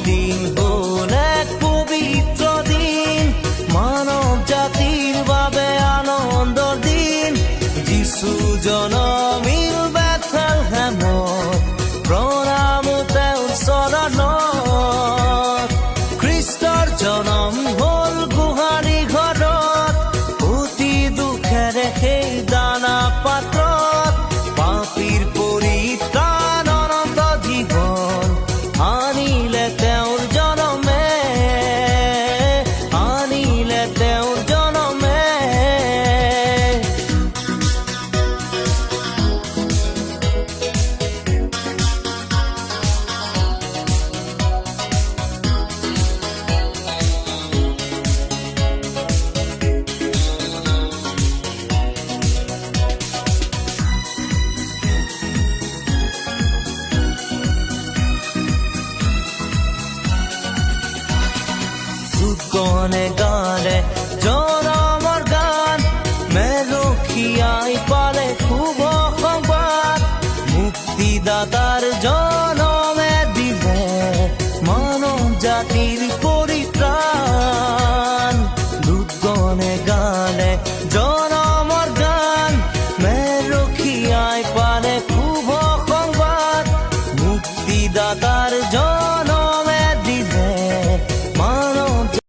দিন হল এক পবিত্ৰ দিন, মানৱ জাতিৰ বাবে আনন্দৰ দিন। যিশু জনমিল বেথলেহেমত, প্ৰণাম তেওঁৰ চৰণত। খ্ৰীষ্টৰ জনম হল গোহালি ঘৰত, অতি দুখেৰে সেই দানা পাত্ৰত। পাপীৰ পৰিত্ৰাণ অনন্ত জীৱন আনিলে তেওঁৰ জনমে, আনিলে তেওঁৰ জনমে। দূতগণে গালে জনমৰ গান, মেলখিয়াই পালে শুভ সংবাদ। মুক্তিদাতাৰ জনমে দিলে মানৱ জাতিৰ পৰিত্ৰাণ। দূতগণে গালে জনমৰ গান, মেলখিয়াই পালে